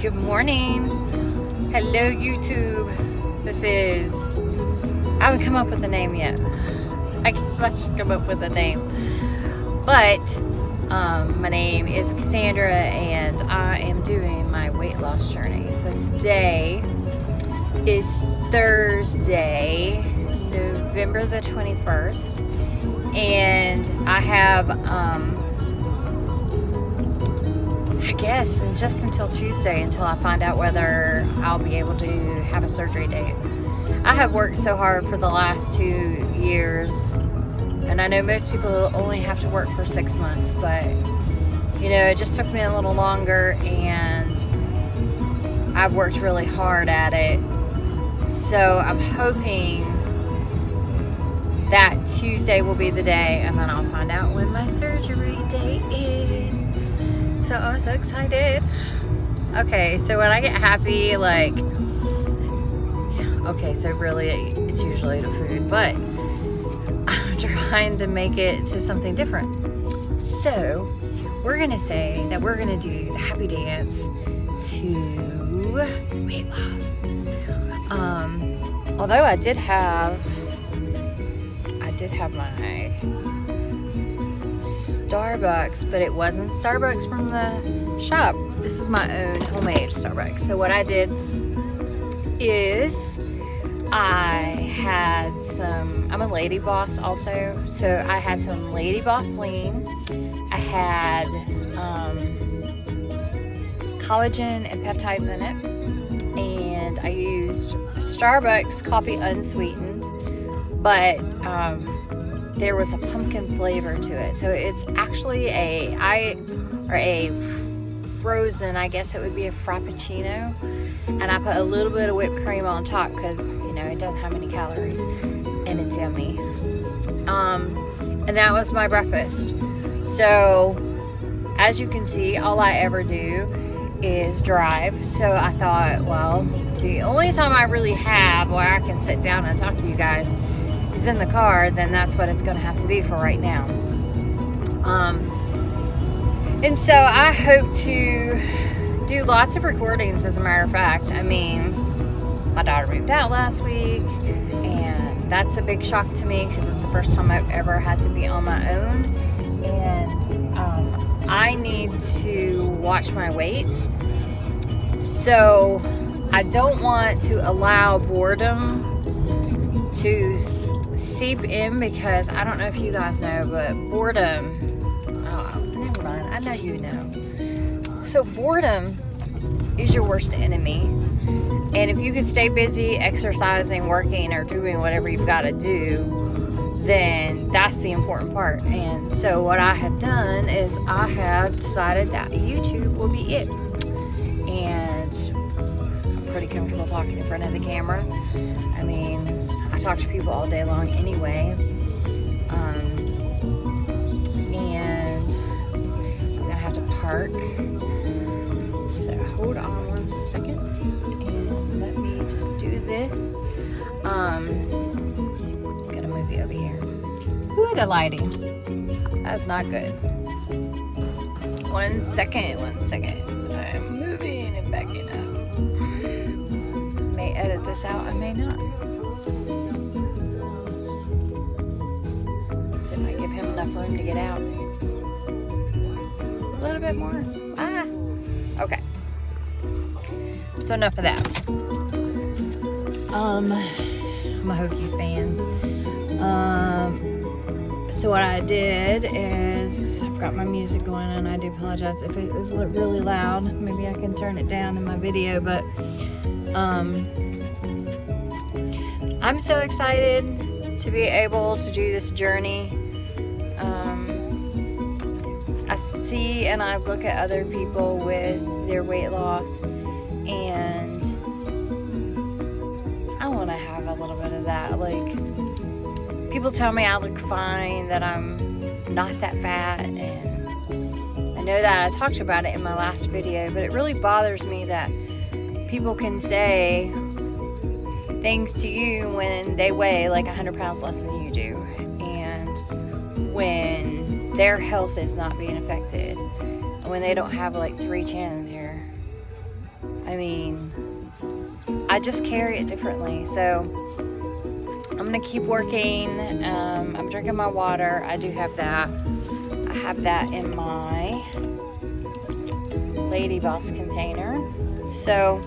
Good morning. Hello, YouTube. This is, I haven't come up with a name yet. I guess I should come up with a name. But my name is Cassandra and I am doing my weight loss journey. So today is Thursday, November the 21st. And I have, I guess, just until Tuesday until I find out whether I'll be able to have a surgery date. I have worked so hard for the last 2 years, and I know most people only have to work for 6 months, but you know, it just took me a little longer and I've worked really hard at it. So I'm hoping that Tuesday will be the day, and then I'll find out when my surgery date is. So I'm so excited. Okay, so when I get happy, like, okay, so really it's usually the food, but I'm trying to make it to something different. So we're gonna say that we're gonna do the happy dance to weight loss. Although I did have my Starbucks, but it wasn't Starbucks from the shop. This is my own homemade Starbucks. So what I did is I had some, I'm a Lady Boss also, so I had some Lady Boss lean. I had collagen and peptides in it, and I used Starbucks coffee unsweetened, but there was a pumpkin flavor to it. So it's actually a frozen, I guess it would be a Frappuccino. And I put a little bit of whipped cream on top because, you know, it doesn't have any calories and it's yummy. And that was my breakfast. So as you can see, all I ever do is drive. So I thought, well, the only time I really have where I can sit down and talk to you guys is in the car, then that's what it's gonna have to be for right now. And so I hope to do lots of recordings, as a matter of fact. I mean, my daughter moved out last week, and that's a big shock to me because it's the first time I've ever had to be on my own, and I need to watch my weight. So I don't want to allow boredom to seep in, because I don't know if you guys know, but boredom, never mind, I know you know. So boredom is your worst enemy, and if you can stay busy exercising, working, or doing whatever you've got to do, then that's the important part. And so what I have done is I have decided that YouTube will be it, and I'm pretty comfortable talking in front of the camera. I mean, I talk to people all day long anyway, and I'm gonna have to park, so hold on 1 second and let me just do this. I'm gonna move you over here. Ooh, the lighting, that's not good. 1 second, I'm moving and backing up. I may edit this out, I may not. Enough room to get out. A little bit more. Okay. So enough of that. I'm a Hokies fan. So what I did is I've got my music going, and I do apologize if it was really loud. Maybe I can turn it down in my video, but I'm so excited to be able to do this journey. I see and I look at other people with their weight loss, and I want to have a little bit of that. Like, people tell me I look fine, that I'm not that fat, and I know that I talked about it in my last video, but it really bothers me that people can say things to you when they weigh like 100 pounds less than you do, and when their health is not being affected, when they don't have like 3 chins, I mean, I just carry it differently. So I'm gonna keep working. I'm drinking my water. I do have that. I have that in my Lady Boss container. So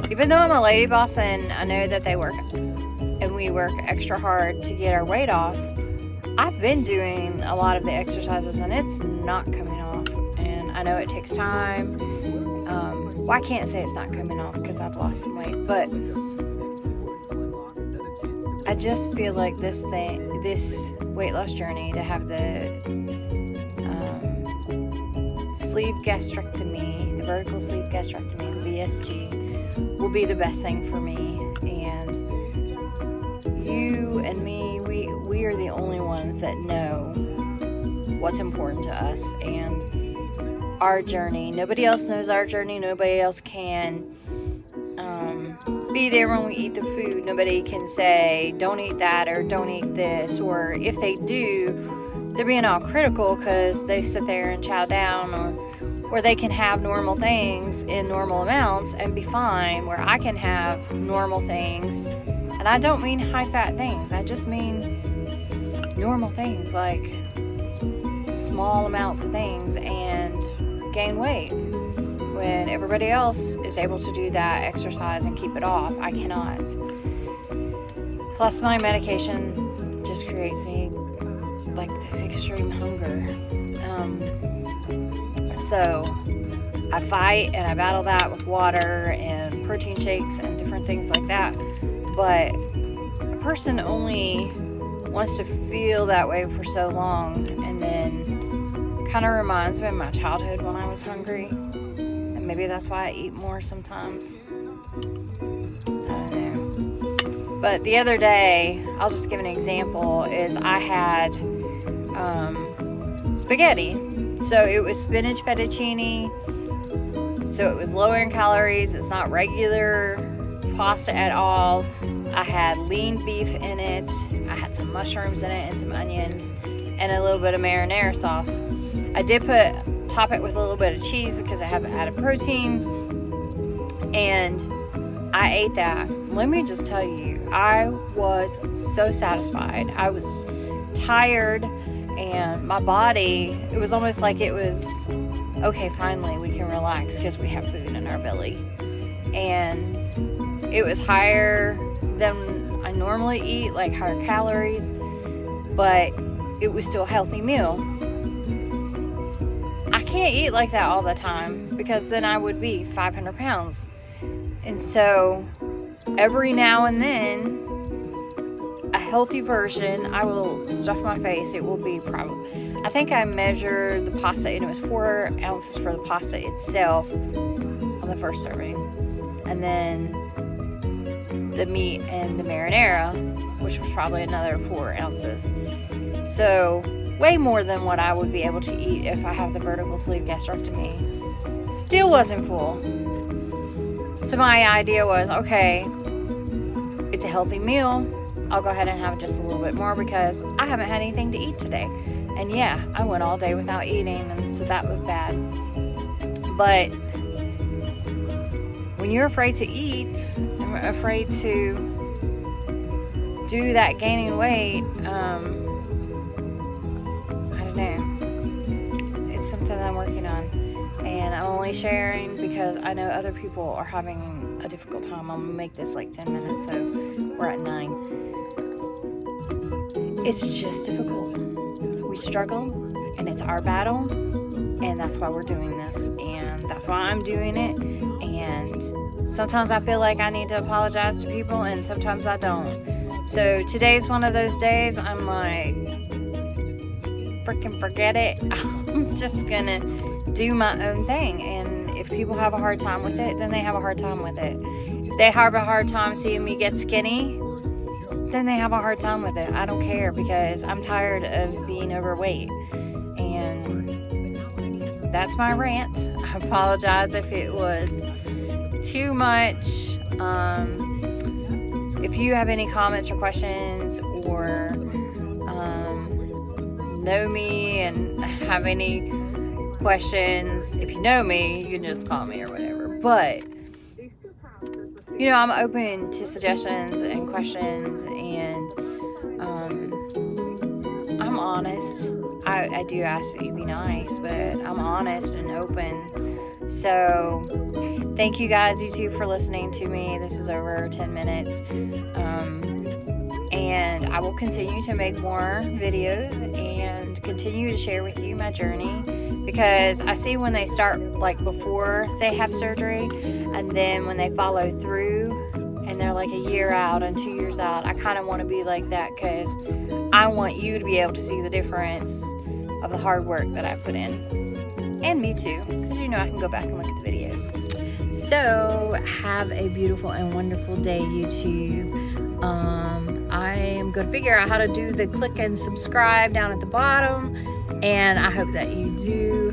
even though I'm a Lady Boss and I know that we work extra hard to get our weight off, I've been doing a lot of the exercises and it's not coming off. And I know it takes time. Well, I can't say it's not coming off because I've lost some weight, but I just feel like this weight loss journey, to have the sleeve gastrectomy, the vertical sleeve gastrectomy, the VSG, will be the best thing for me. And you and me, we are the only ones that know what's important to us and our journey. Nobody else knows our journey. Nobody else can be there when we eat the food. Nobody can say don't eat that or don't eat this, or if they do, they're being all critical because they sit there and chow down, or they can have normal things in normal amounts and be fine, where I can have normal things. And I don't mean high fat things, I just mean normal things, like small amounts of things, and gain weight. When everybody else is able to do that, exercise and keep it off, I cannot. Plus my medication just creates me like this extreme hunger. So I fight and I battle that with water and protein shakes and different things like that. But a person only wants to feel that way for so long, and then kind of reminds me of my childhood when I was hungry. And maybe that's why I eat more sometimes. I don't know. But the other day, I'll just give an example, is I had spaghetti. So it was spinach fettuccine. So it was lower in calories. It's not regular pasta at all. I had lean beef in it. I had some mushrooms in it and some onions and a little bit of marinara sauce. I did top it with a little bit of cheese because it has added protein. And I ate that. Let me just tell you, I was so satisfied. I was tired, and my body, it was almost like it was, okay, finally we can relax because we have food in our belly. And it was higher than I normally eat, like higher calories, but it was still a healthy meal. I can't eat like that all the time because then I would be 500 pounds. And so every now and then, a healthy version, I will stuff my face. It will be probably, I think I measured the pasta and it was 4 ounces for the pasta itself on the first serving. And then the meat and the marinara, which was probably another 4 ounces. So way more than what I would be able to eat if I have the vertical sleeve gastrectomy. Still wasn't full. So my idea was, okay, it's a healthy meal. I'll go ahead and have just a little bit more because I haven't had anything to eat today. And yeah, I went all day without eating, and so that was bad. But when you're afraid to eat, and afraid to do that gaining weight, I don't know. It's something that I'm working on. And I'm only sharing because I know other people are having a difficult time. I'm going to make this like 10 minutes, so we're at 9. It's just difficult. We struggle, and it's our battle, and that's why we're doing this, and that's why I'm doing it. And sometimes I feel like I need to apologize to people, and sometimes I don't. So today's one of those days I'm like, freaking forget it. I'm just gonna do my own thing, and if people have a hard time with it, then they have a hard time with it. If they have a hard time seeing me get skinny, then they have a hard time with it. I don't care, because I'm tired of being overweight. And that's my rant. I apologize if it was too much. If you have any comments or questions, or know me and have any questions, if you know me, you can just call me or whatever. But, you know, I'm open to suggestions and questions, and I'm honest. I do ask that you be nice, but I'm honest and open. So, thank you guys, YouTube, for listening to me. This is over 10 minutes. And I will continue to make more videos and continue to share with you my journey, because I see when they start, like, before they have surgery, and then when they follow through and they're like a year out and 2 years out, I kind of want to be like that, because I want you to be able to see the difference of the hard work that I put in. And me too, because you know I can go back and look at the videos. So have a beautiful and wonderful day, YouTube. I am going to figure out how to do the click and subscribe down at the bottom, and I hope that you do,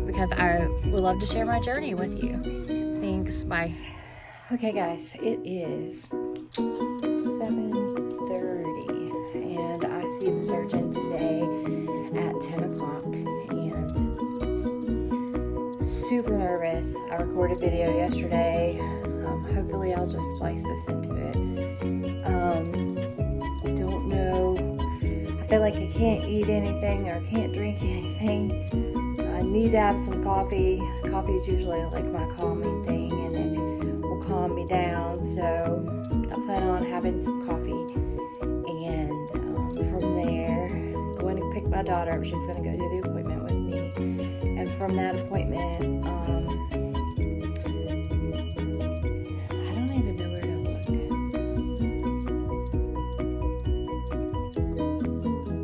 because I would love to share my journey with you. Thanks. Bye. Okay, guys, it is 7:30, and I see the surgeon today at 10 o'clock, and super nervous. I recorded video yesterday. Hopefully I'll just splice this into it. Don't know. I feel like I can't eat anything or can't drink anything. I need to have some coffee. Coffee is usually like my calming thing, and it will calm me down. So I plan on having some coffee, and from there, going to pick my daughter up. She's going to go to the appointment with me, and from that appointment, I don't even know where to look.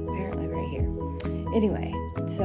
Apparently right here. Anyway, so